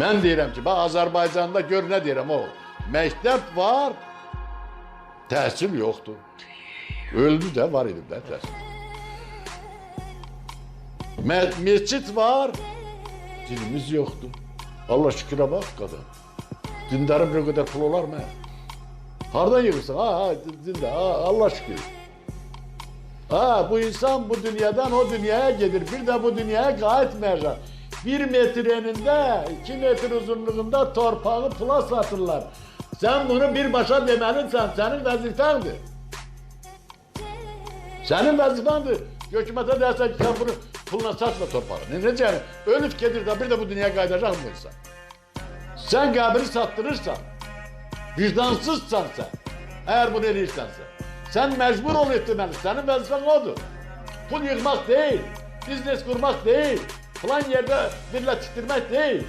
Mən deyirəm ki, bax Azərbaycanda gör nə deyirəm oğul. Məktəb var, təhsil yoxdur. Öldü də var idi də təhsil. Mescid var, dinimiz yoxdur. Allah şükürə bax qadın. Dindarın bir qədər pul olar mı? Hardan yığırsan? Dində, Allah şükür. Bu insan bu dünyadan o dünyaya gedir, bir de bu dünyaya qayıtmayacaq. 1 metr enində, 2 metr uzunluğunda torpağı pula satırlar. Sen bunu birbaşa demelisən, senin vəzifəndir. Senin vəzifəndir. Hökumətə dersen ki, sen bunu pulla satma torpağı. Necə yəni? Ölüb gedir de bir de bu dünyaya qayıdacaq mı insan? Sen qəbri sattırırsan, vicdansızsan sen, eğer bunu eləyirsənsə, sen mecbur ol etmeli, senin vəzifən odur. Pul yığmaq değil, biznes kurmak değil, falan yerde birleştirmek değil.